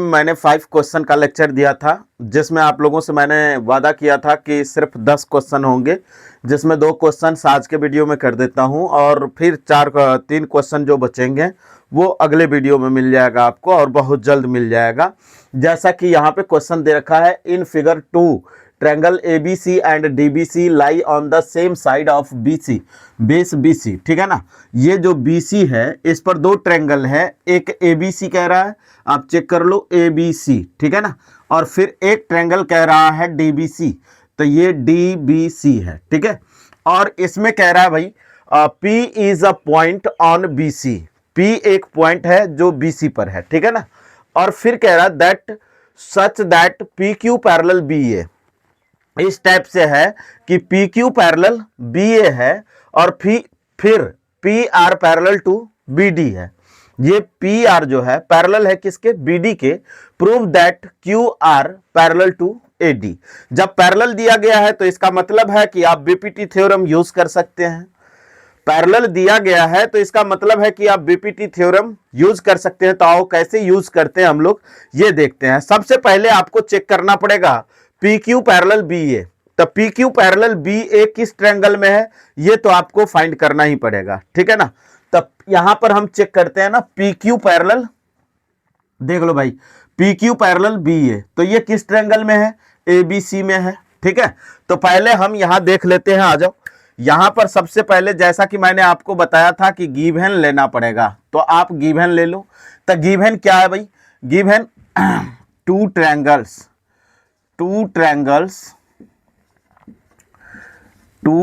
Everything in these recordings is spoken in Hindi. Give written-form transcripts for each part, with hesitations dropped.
मैंने 5 क्वेश्चन का लेक्चर दिया था, जिसमें आप लोगों से मैंने वादा किया था कि सिर्फ 10 क्वेश्चन होंगे, जिसमें 2 क्वेश्चन आज के वीडियो में कर देता हूं और फिर 3 क्वेश्चन जो बचेंगे वो अगले वीडियो में मिल जाएगा आपको, और बहुत जल्द मिल जाएगा। जैसा कि यहाँ पे क्वेश्चन दे रखा है, in figure 2 triangle ABC and DBC lie on the same side of BC, base BC, ठीक है ना। ये जो BC है इस पर 2 ट्रायंगल है, एक ABC कह रहा है, आप चेक कर लो ABC, ठीक है ना, और फिर एक ट्रायंगल कह रहा है DBC, तो ये DBC है, ठीक है। और इसमें कह रहा है भाई P is a point on BC, P एक पॉइंट है जो BC पर है, ठीक है ना। और फिर कह रहा है that such that PQ parallel BA, इस टाइप से है कि PQ पैरेलल BA है और फिर PR पैरेलल टू BD है। ये PR जो है पैरेलल है किसके, BD के। Prove that QR parallel to AD। जब पैरेलल दिया गया है तो इसका मतलब है कि आप BPT थ्योरम यूज कर सकते हैं। पैरेलल दिया गया है तो इसका मतलब है कि आप BPT थ्योरम यूज कर सकते हैं। तो आओ कैसे यूज करते हैं हम लोग ये देखते हैं। सबसे पहले आपको चेक करना पड़ेगा PQ पैरेलल BA। तो PQ पैरेलल BA किस ट्रायंगल में है ये तो आपको फाइंड करना ही पड़ेगा, ठीक है ना। तब यहां पर हम चेक करते हैं ना, PQ पैरेलल, देख लो भाई, PQ पैरेलल BA, तो ये किस ट्रायंगल में है, ABC में है, ठीक है। तो पहले हम यहां देख लेते हैं, आ जाओ। यहां पर सबसे पहले जैसा कि मैंने आपको बताया था कि गिवन लेना पड़ेगा, तो आप गिवन ले लो। तो गिवन क्या है भाई, गिवन टू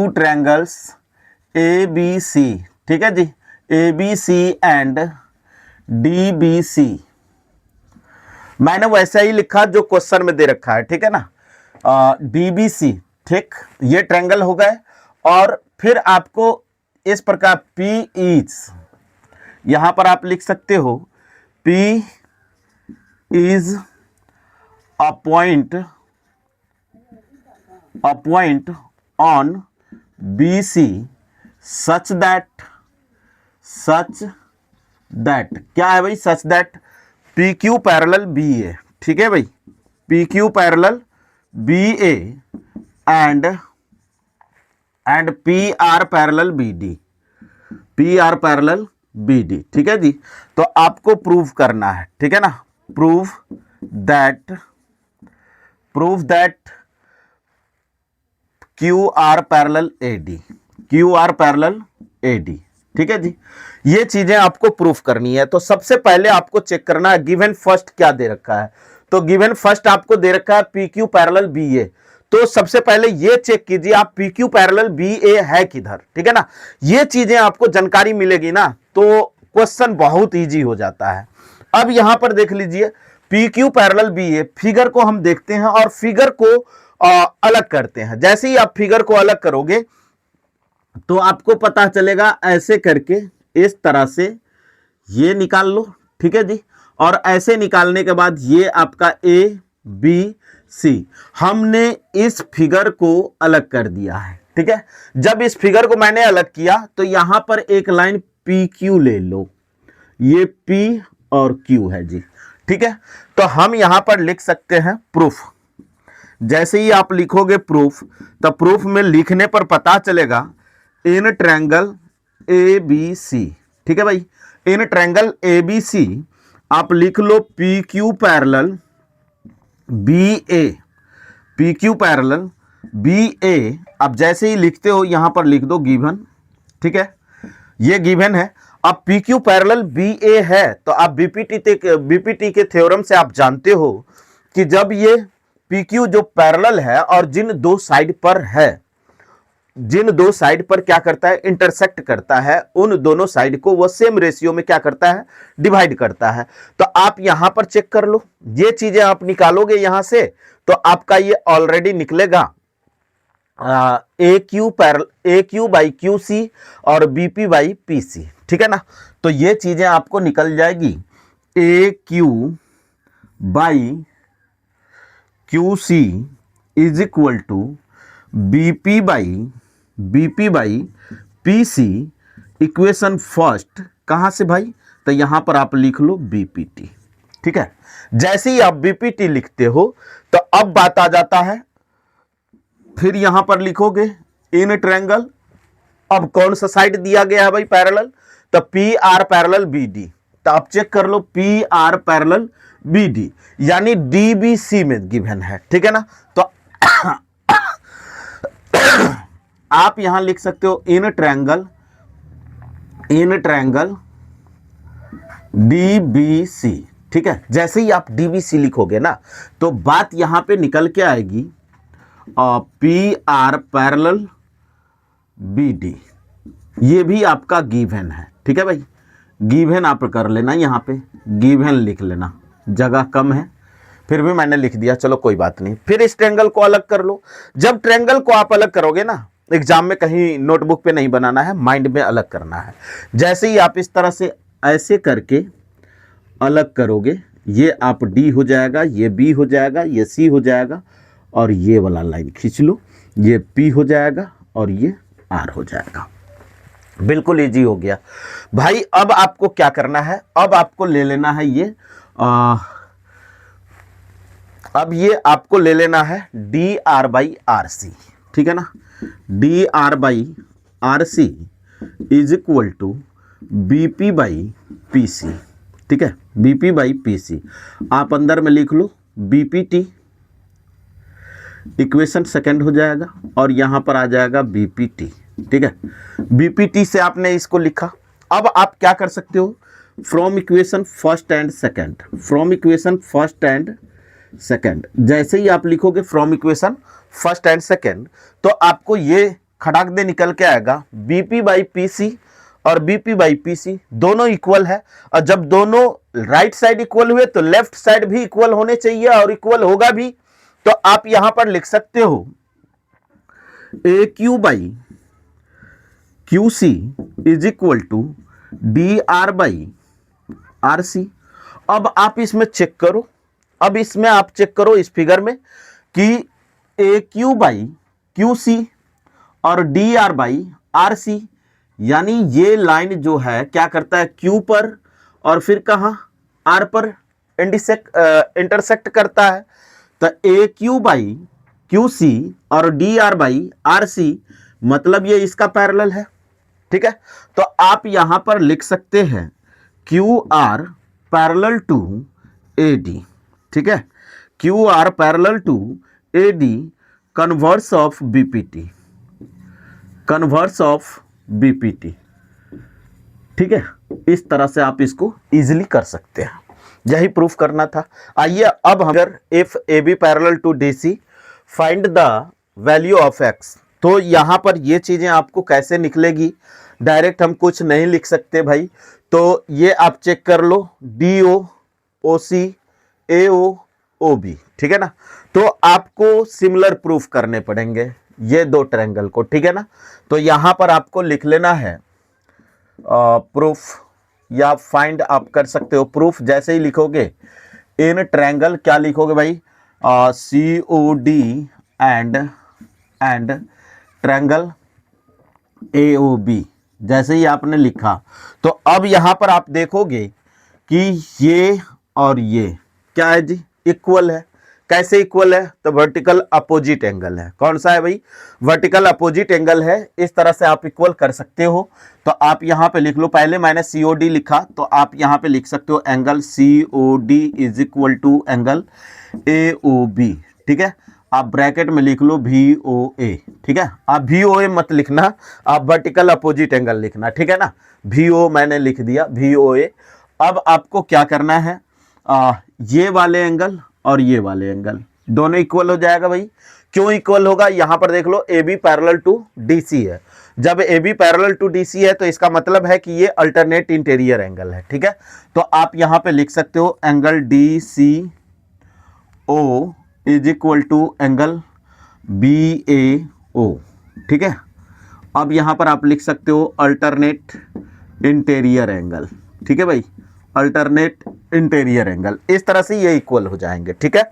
ट्रायंगल्स ABC, ठीक है जी, ABC एंड DBC। मैंने वैसा ही लिखा जो क्वेश्चन में दे रखा है, ठीक है ना। DBC, ठीक, ये ट्रायंगल हो गए। और फिर आपको इस प्रकार P इज, यहां पर आप लिख सकते हो P is a point on BC such that क्या है भाई, such that PQ parallel BA, ठीक है भाई, PQ parallel BA and PR parallel BD, ठीक है जी। तो आपको प्रूव करना है, ठीक है ना। Prove that QR parallel AD, ठीक है जी। ये चीजें आपको प्रूफ करनी है। तो सबसे पहले आपको चेक करना है गिवन फर्स्ट क्या दे रखा है। तो गिवन फर्स्ट आपको दे रखा है PQ पैरेलल BA। तो सबसे पहले ये चेक कीजिए आप PQ पैरेलल BA है किधर, ठीक है ना। ये चीजें आपको जानकारी मिलेगी ना तो क्वेश्चन बहुत इजी हो जाता है। अब यहां पर देख लीजिए PQ पैरेलल BA, फिगर को हम देखते हैं और फिगर को अलग करते हैं। जैसे ही आप फिगर को अलग करोगे तो आपको पता चलेगा, ऐसे करके इस तरह से ये निकाल लो, ठीक है जी। और ऐसे निकालने के बाद ये आपका ABC, हमने इस फिगर को अलग कर दिया है, ठीक है। जब इस फिगर को मैंने अलग किया तो यहां पर एक लाइन PQ ले लो, ये P और Q है जी, ठीक है। तो हम यहां पर लिख सकते हैं प्रूफ। जैसे ही आप लिखोगे प्रूफ, तो प्रूफ में लिखने पर पता चलेगा इन ट्रायंगल ABC, ठीक है भाई, इन ट्रायंगल ABC आप लिख लो PQ पैरेलल BA। अब जैसे ही लिखते हो यहां पर लिख दो गिवन, ठीक है, ये गिवन है। अब PQ पैरेलल BA है तो आप BPT के थ्योरम से आप जानते हो कि जब ये PQ जो पैरेलल है और जिन दो साइड पर क्या करता है, इंटरसेक्ट करता है, उन दोनों साइड को वो सेम रेशियो में क्या करता है, डिवाइड करता है। तो आप यहां पर चेक कर लो, ये चीजें आप निकालोगे यहां से तो आपका ये ऑलरेडी निकलेगा AQ बाई QC और BP बाई PC, ठीक है ना। तो ये चीजें आपको निकल जाएगी, AQ by QC is equal to BP by PC। Equation first कहां से भाई, तो यहां पर आप लिख लो BPT, ठीक है। जैसे ही आप बीपीटी लिखते हो तो अब बात आ जाता है, फिर यहां पर लिखोगे इन ट्रायंगल। अब कौन सा साइड दिया गया है भाई पैरेलल, तो P R parallel B D. तो आप चेक कर लो P R parallel B D, यानी डीबीसी में गिवन है, ठीक है ना। तो आप यहां लिख सकते हो इन ट्रायंगल डीबीसी, ठीक है। जैसे ही आप डीबीसी लिखोगे ना तो बात यहां पे निकल के आएगी P R parallel B D. ये भी आपका गिवन है, ठीक है भाई। गिवन आप कर लेना, यहां पे गिवन लिख लेना, जगह कम है फिर भी मैंने लिख दिया, चलो कोई बात नहीं। फिर इस ट्रायंगल को अलग कर लो। जब ट्रायंगल को आप अलग करोगे ना, एग्जाम में कहीं नोटबुक पे नहीं बनाना है, माइंड में अलग करना है। जैसे ही आप इस तरह से ऐसे करके अलग करोगे, ये आप डी हो जाएगा, ये बी हो जाएगा, ये सी हो जाएगा, और ये वाला लाइन खींच लो, ये पी हो जाएगा और ये आर हो जाएगा। बिल्कुल इजी हो गया भाई। अब आपको क्या करना है, अब आपको ले लेना है ये अब ये आपको ले लेना है D R by R C, ठीक है ना। D R by R C is equal to BP by P C, ठीक है। बीपी बाई पी सी आप अंदर में लिख लो बीपीटी, इक्वेशन सेकंड हो जाएगा, और यहां पर आ जाएगा बीपीटी, ठीक है। बीपीटी से आपने इसको लिखा। अब आप क्या कर सकते हो, from equation first and second, from equation first and second, जैसे ही आप लिखोगे from equation first and second, तो आपको ये खटाक दे निकल के आएगा बीपी बाई पी सी और बीपी बाई पी सी दोनों इक्वल है। और जब दोनों राइट साइड इक्वल हुए तो लेफ्ट साइड भी इक्वल होने चाहिए, और इक्वल होगा भी। तो आप यहां पर लिख सकते हो A Q by Q C is equal to D R by R C. अब आप इसमें चेक करो, अब इसमें आप चेक करो इस फिगर में कि A Q by Q C और D R by R C, यानी ये लाइन जो है क्या करता है, क्यू पर और फिर कहां आर पर इंटरसेक्ट करता है। तो A Q by Q C और D R by R C, मतलब ये इसका पैरेलल है, ठीक है। तो आप यहां पर लिख सकते हैं Q R parallel to A D, ठीक है। Q R parallel to A D converse of BPT, converse of BPT, ठीक है। इस तरह से आप इसको इजीली कर सकते हैं, यही प्रूफ करना था। आइए अब हम if A B parallel to D C find the value of X, तो यहां पर ये चीजें आपको कैसे निकलेगी, डायरेक्ट हम कुछ नहीं लिख सकते भाई। तो ये आप चेक कर लो डी ओ ओ सी ए ओ ओ बी, ठीक है ना। तो आपको सिमिलर प्रूफ करने पड़ेंगे ये दो ट्रायंगल को, ठीक है ना। तो यहां पर आपको लिख लेना है प्रूफ, या फाइंड आप कर सकते हो प्रूफ। जैसे ही लिखोगे इन ट्रायंगल, क्या लिखोगे भाई, C O D and triangle A O B. जैसे ही आपने लिखा तो अब यहां पर आप देखोगे कि ये और ये क्या है जी, इक्वल है। कैसे इक्वल है, तो वर्टिकल अपोजिट एंगल है। कौन सा है भाई, वर्टिकल अपोजिट एंगल है। इस तरह से आप इक्वल कर सकते हो। तो आप यहां पे लिख लो, पहले मैंने सीओडी लिखा तो आप यहां पे लिख सकते हो angle COD is equal to angle AOB, ठीक है। आप ब्रैकेट में लिख लो VOA, ठीक है। आप VOA मत लिखना, आप वर्टिकल अपोजिट एंगल लिखना, ठीक है ना। VO मैंने लिख दिया VOA। अब आपको क्या करना है, ये वाले एंगल और ये वाले एंगल दोनों इक्वल हो जाएगा भाई। क्यों इक्वल होगा, यहां पर देख लो AB पैरेलल टू DC है। जब AB पैरेलल टू DC है तो इसका मतलब है कि ये अल्टरनेट इंटीरियर एंगल है, ठीक है। तो आप यहां पे लिख सकते हो angle DCO is equal to angle BAO, ठीक है। अब यहां पर आप लिख सकते हो अल्टरनेट इंटीरियर एंगल, ठीक है भाई, अल्टरनेट इंटीरियर एंगल। इस तरह से ये इक्वल हो जाएंगे, ठीक है।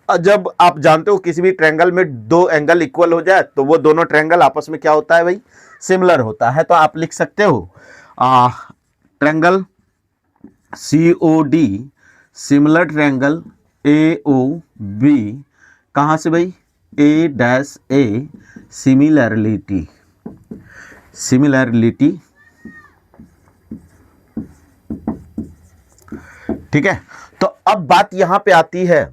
जब आप जानते हो किसी भी ट्रायंगल में दो एंगल इक्वल हो जाए तो वो दोनों ट्रायंगल आपस में क्या होता है भाई, सिमिलर होता है। तो आप लिख सकते हो triangle COD similar triangle A O B, कहाँ से भाई, A dash A, similarity, similarity, ठीक है। तो अब बात यहां पे आती है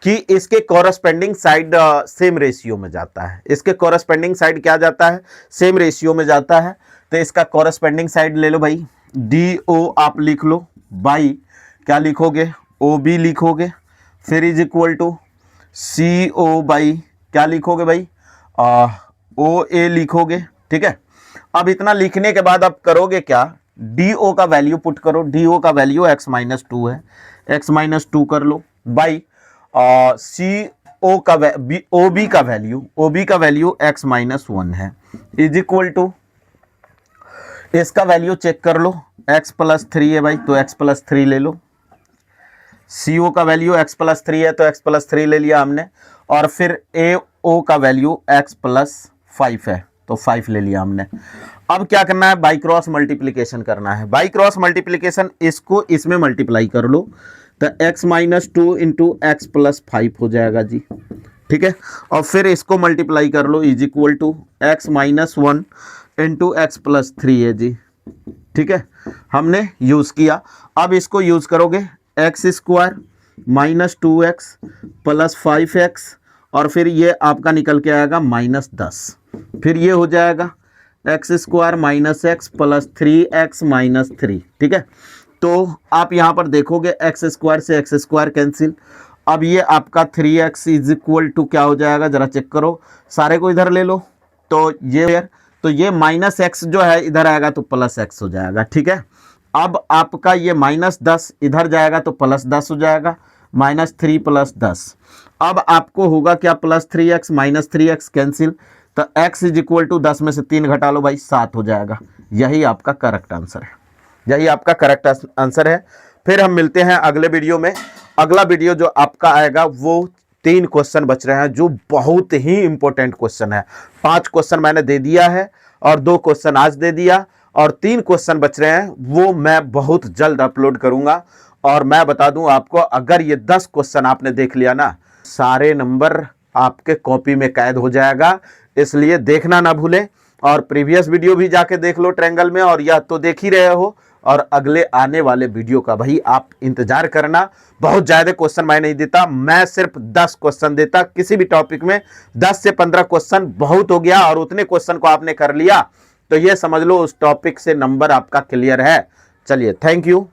कि इसके कॉरस्पेंडिंग साइड सेम रेशियो में जाता है। इसके कॉरस्पेंडिंग साइड क्या जाता है, सेम रेशियो में जाता है। तो इसका कॉरस्पेंडिंग साइड ले लो भाई, डी ओ आप लिख लो, बाई क्या लिखोगे, ओ बी लिखोगे, फिर is equal to C O by क्या लिखोगे भाई, ओ ए लिखोगे, ठीक है। अब इतना लिखने के बाद आप करोगे क्या, डी ओ का वैल्यू पुट करो, डी ओ का वैल्यू x माइनस टू है, x माइनस टू कर लो, बाई सी ओ का ओ बी का वैल्यू, ओ बी का वैल्यू x माइनस वन है, इज इक्वल टू इसका वैल्यू चेक कर लो, x प्लस थ्री है भाई, तो x प्लस थ्री ले लो, सी ओ का वैल्यू x प्लस थ्री है तो x प्लस थ्री ले लिया हमने, और फिर ए ओ का वैल्यू x प्लस फाइव है तो 5 ले लिया हमने। अब क्या करना है, बाई क्रॉस मल्टीप्लीकेशन करना है। बाई क्रॉस मल्टीप्लीकेशन, इसको इसमें मल्टीप्लाई कर लो तो x minus two into x plus five हो जाएगा जी, ठीक है। और फिर इसको मल्टीप्लाई कर लो, is equal to x minus one into x plus three है जी, ठीक है। हमने यूज किया, अब इसको यूज करोगे, x square minus two x plus five x, और फिर ये आपका निकल के आएगा माइनस 10, फिर ये हो जाएगा x square minus x plus three x minus three, ठीक है। तो आप यहाँ पर देखोगे एक्स स्क्वायर से एक्स स्क्वायर कैंसिल, अब ये आपका 3x इज इक्वल टू क्या हो जाएगा, जरा चेक करो, सारे को इधर ले लो, तो ये माइनस एक्स जो है इधर आएगा तो प्लस एक्स हो जाएगा, ठीक है। अब आपका ये माइनस 10 इधर जाएगा तो प्लस 10 हो जाएगा, माइनस थ्री प्लस 10, अब आपको होगा क्या, plus 3x minus 3x cancel, तो x इज इक्वल टू 10 में से 3 घटा लो भाई, 7 हो जाएगा। यही आपका करेक्ट आंसर है, यही आपका करेक्ट आंसर है। फिर हम मिलते हैं अगले वीडियो में। अगला वीडियो जो आपका आएगा वो 3 क्वेश्चन बच रहे हैं जो बहुत ही इंपॉर्टेंट क्वेश्चन है। 5 क्वेश्चन मैंने दे दिया है और 2 क्वेश्चन आज दे दिया, और 3 क्वेश्चन बच रहे हैं, वो मैं बहुत जल्द अपलोड करूंगा। और मैं बता दूं आपको, अगर ये 10 क्वेश्चन आपने देख लिया ना, सारे नंबर आपके कॉपी में कैद हो जाएगा, इसलिए देखना ना भूलें। और प्रीवियस वीडियो भी जाके देख लो ट्रायंगल में, और यह तो देख ही रहे हो, और अगले आने वाले वीडियो का भाई आप इंतजार करना। बहुत ज़्यादा क्वेश्चन मैं नहीं देता, मैं सिर्फ 10 क्वेश्चन देता किसी भी टॉपिक में। 10 से 15 क्वेश्चन बहुत हो गया, और उतने क्वेश्चन को आपने कर लिया तो ये समझ लो उस टॉपिक से नंबर आपका क्लियर है। चलिए, थैंक यू।